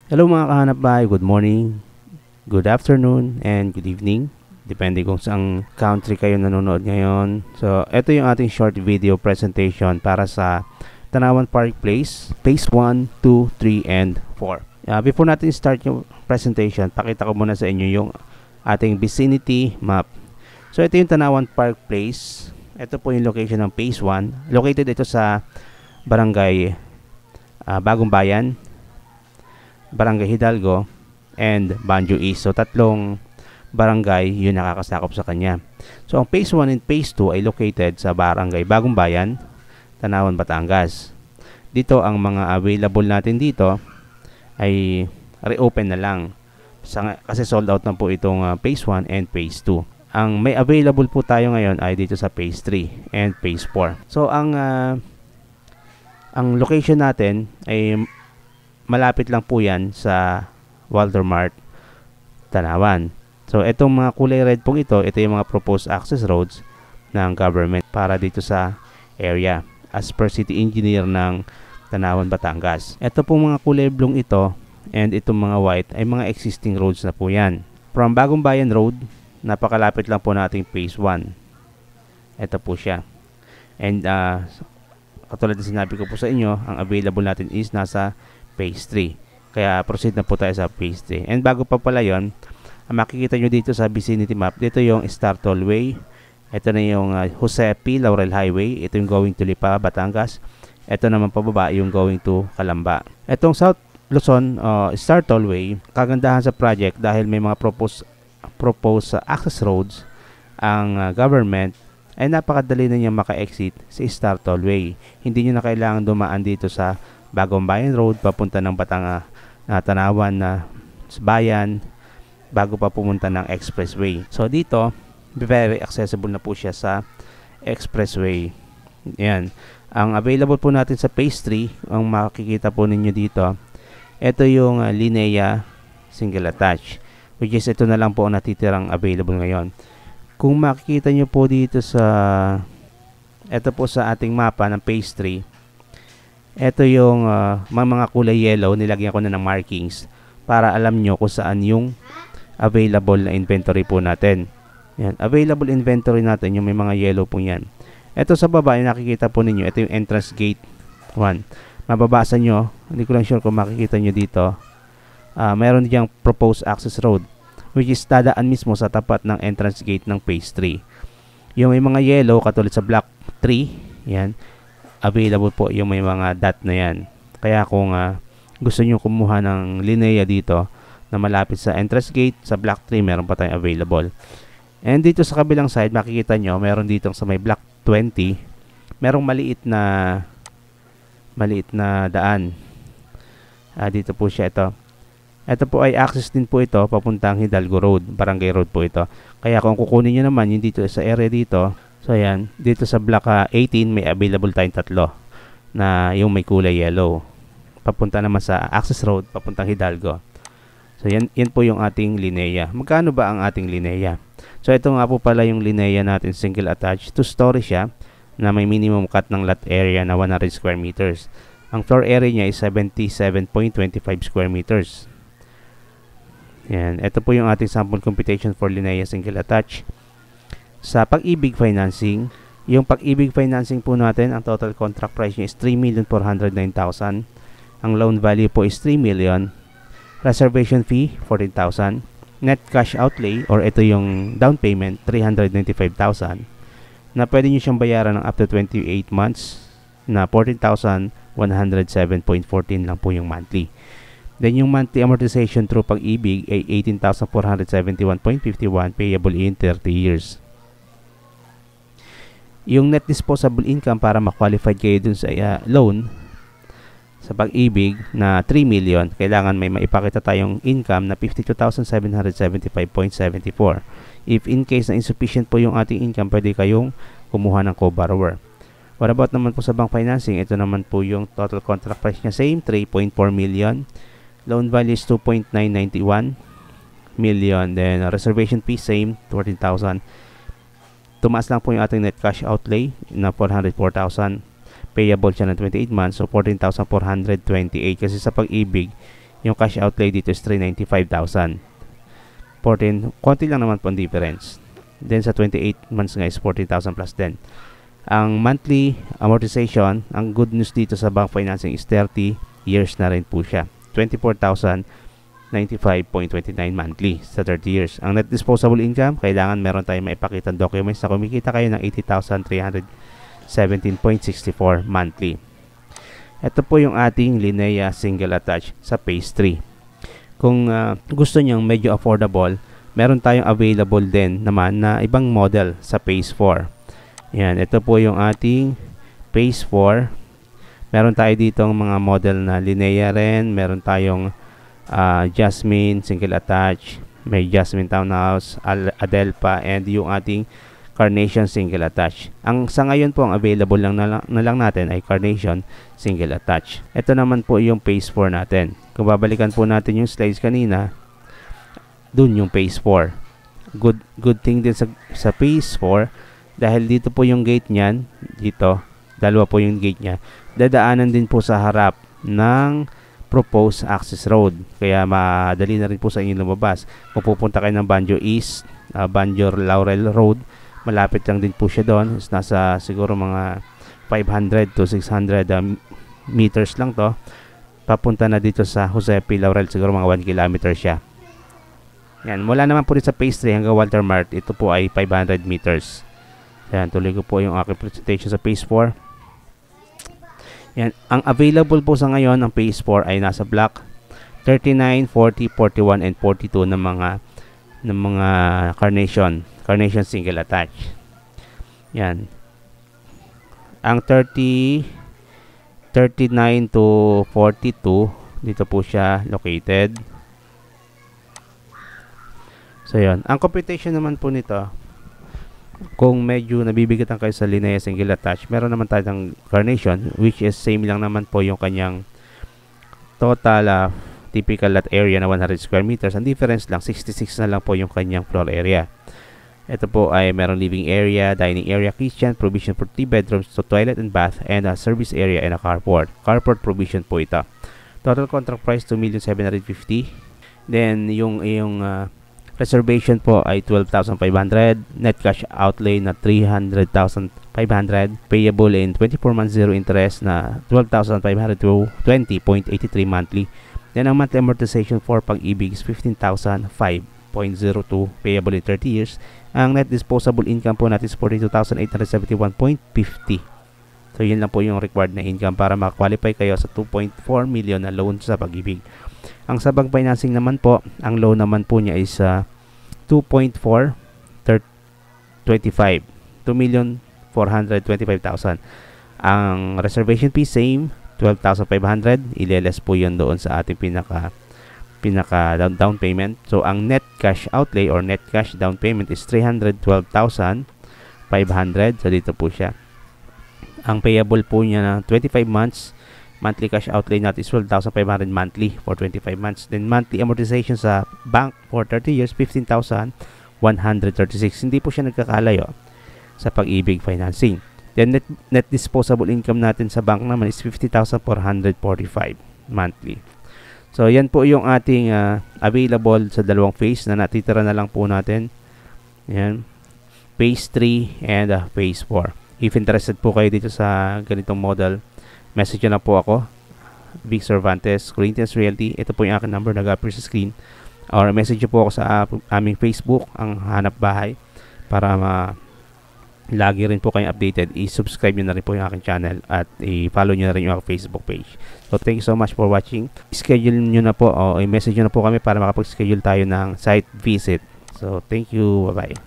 Hello mga kahanap bahay, good morning, good afternoon, and good evening. Depende kung saang country kayo nanonood ngayon. So, ito yung ating short video presentation para sa Tanawan Park Place, Phase 1, 2, 3, and 4. Before natin start yung presentation, pakita ko muna sa inyo yung ating vicinity map. So, ito yung Tanawan Park Place. Ito po yung location ng Phase 1. Located ito sa Barangay Bagong Bayan, Barangay Hidalgo, and Banjo East. So, tatlong barangay yung nakakasakop sa kanya. So, ang Phase 1 and Phase 2 ay located sa Barangay Bagong Bayan, Tanawan, Batangas. Dito, ang mga available natin dito ay reopen na lang. Kasi sold out na po itong Phase 1 and Phase 2. Ang may available po tayo ngayon ay dito sa Phase 3 and Phase 4. So, ang location natin ay malapit lang po yan sa Walter Mart, Tanawan. So, itong mga kulay red pong ito yung mga proposed access roads ng government para dito sa area as per city engineer ng Tanawan, Batangas. Ito pong mga kulay blue ito and itong mga white ay mga existing roads na po yan. From Bagong Bayan Road, napakalapit lang po nating Phase 1. Ito po siya. And katulad na sinabi ko po sa inyo, ang available natin is nasa Phase 3. Kaya proceed na po tayo sa Phase 3. And bago pa pala yon, makikita nyo dito sa vicinity map, dito yung Star Tollway. Ito na yung Jose P. Laurel Highway. Ito yung going to Lipa, Batangas. Ito naman pababa yung going to Calamba. Itong South Luzon Star Tollway, kagandahan sa project dahil may mga proposed access roads ang government, ay napakadali na niya maka-exit sa Star Tollway. Hindi nyo na kailangan dumaan dito sa Bagong Bayan Road papunta ng Tanawan na bayan bago pa pumunta ng expressway. So dito, very accessible na po siya sa expressway. Yan. Ang available po natin sa Phase 3, ang makikita po ninyo dito, ito yung Linea Single Attach, which is ito na lang po ang natitirang available ngayon. Kung makikita nyo po dito ito po sa ating mapa ng Phase 3, ito yung mga kulay yellow, nilagyan ko na ng markings para alam nyo kung saan yung available na inventory po natin. Yan, available inventory natin, yung may mga yellow po yan. Ito sa baba, yung nakikita po ninyo, ito yung entrance gate 1. Mababasa nyo, hindi ko lang sure kung makikita nyo dito. Meron diyang proposed access road, which is dadaan mismo sa tapat ng entrance gate ng Phase 3. Yung may mga yellow, katulad sa block 3, yan, available po yung may mga dot na yan. Kaya kung gusto nyo kumuha ng lineya dito na malapit sa entrance gate, sa block 3 meron pa tayong available. And dito sa kabilang side, makikita nyo, meron dito sa may block 20, merong maliit na daan. Dito po siya ito. Ito po ay access din po ito papuntang Hidalgo Road, Barangay Road po ito. Kaya kung kukunin nyo naman yung dito sa area dito, so ayan, dito sa block 18 may available tayong tatlo na yung may kulay yellow. Papunta naman sa access road, papuntang Hidalgo. So yan po yung ating lineya. Magkano ba ang ating lineya? So ito nga po pala yung lineya natin, single attached. 2-story siya na may minimum cut ng lot area na 100 square meters. Ang floor area niya is 77.25 square meters. Yan, ito po yung ating sample computation for lineya single attached. Sa Pag-ibig Financing, yung Pag-ibig Financing po natin, ang total contract price niya is 3,409,000. Ang loan value po is 3 million. Reservation fee, 14,000. Net cash outlay, or ito yung down payment, 395,000. Na pwede nyo siyang bayaran ng up to 28 months na 14,107.14 lang po yung monthly. Then yung monthly amortization through Pag-ibig ay 18,471.51 payable in 30 years. Yung net disposable income para ma-qualify kayo dun sa loan sa Pag-ibig na 3 million, kailangan may maipakita tayong income na 52,775.74. If in case na insufficient po yung ating income, pwede kayong kumuha ng co-borrower. What about naman po sa bank financing? Ito naman po yung total contract price niya, same 3.4 million. Loan value is 2.991 million. Then reservation fee same 14,000. Tumaas lang po yung ating net cash outlay na 404,000. Payable siya ng 28 months, so 14,428. Kasi sa Pag-ibig, Yung cash outlay dito is 395,000. 14, konti lang naman po ang difference. Then sa 28 months nga is 40,000 plus din. Ang monthly amortization, ang good news dito sa bank financing is 30 years na rin po siya. 24,095.29 monthly sa 30 years. Ang net disposable income, kailangan meron tayong maipakita documents na kumikita kayo ng 80,317.64 monthly. Ito po yung ating Linea single attach sa phase 3. Kung gusto nyong medyo affordable, meron tayong available din naman na ibang model sa phase 4. Yan, ito po yung ating phase 4. Meron tayo dito mga model na Linea rin. Meron tayong Jasmine single attach, may Jasmine Townhouse, Adelpa, and yung ating Carnation single attach. Ang sa ngayon po ang available lang na lang natin ay Carnation single attach. Ito naman po yung phase 4 natin. Kung babalikan po natin yung slides kanina, dun yung phase 4. Good thing din sa phase 4 dahil dito po yung gate niyan, dito, dalawa po yung gate niya. Dadaanan din po sa harap ng proposed access road. Kaya madali na rin po sa inyo lumabas. Kung pupunta kayo ng Banjo East, Banjo Laurel Road, malapit lang din po siya doon. Nasa siguro mga 500 to 600 meters lang to. Papunta na dito sa Jose P. Laurel, siguro mga 1 kilometer siya. Yan, mula naman po rin sa phase 3 hanggang Walter Mart, ito po ay 500 meters. Yan, tuloy ko po yung aking presentation sa phase 4. Yan, ang available po sa ngayon ng phase 4 ay nasa block 39, 40, 41, and 42 ng mga Carnation single attach. Yan. Ang 39 to 42, dito po siya located. So, yun. Ang computation naman po nito, kung medyo nabibigatan kayo sa Linea single attach, meron naman tayong Carnation, which is same lang naman po yung kanyang total typical lot area na 100 square meters. Ang difference lang, 66 na lang po yung kanyang floor area. Ito po ay meron living area, dining area, kitchen, provision for 3 bedrooms, so toilet and bath, and a service area and a carport. Carport provision po ito. Total contract price 2,750,000. Then yung reservation po ay 12,500. Net cash outlay na 300,500. Payable in 24 months zero interest na 12,500 to 20.83 monthly. Then ang monthly amortization for Pag-ibig is 15,500.02 payable in 30 years. Ang net disposable income po natin is 42,871.50. So yun lang po yung required na income para makakwalify kayo sa 2.4 million na loan sa Pag-ibig. Ang sa bank financing naman po, ang loan naman po niya is 2.425, 2,425,000. Ang reservation fee same, 12,500. Ileles po yun doon sa ating pinaka down payment. So ang net cash outlay or net cash down payment is 312,500. So dito po siya. Ang payable po niya na 25 months. Monthly cash outlay natin is 12,500 monthly for 25 months. Then monthly amortization sa bank for 30 years, 15,136. Hindi po siya nagkakalayo sa Pag-ibig financing. Then net disposable income natin sa bank naman is 50,445 monthly. So yan po yung ating available sa dalawang phase na natitira na lang po natin. Yan. Phase 3 and phase 4. If interested po kayo dito sa ganitong model, message na po ako, Vic Cervantes, Corinthians Realty. Ito po yung aking number na nag-appear sa screen. Or message po ako sa aming Facebook, ang Hanap Bahay, para lagi rin po kayong updated. I-subscribe nyo na rin po yung aking channel at i-follow nyo na rin yung aking Facebook page. So thank you so much for watching. Schedule nyo na po o i-message nyo na po kami para makapag-schedule tayo ng site visit. So thank you. Bye-bye.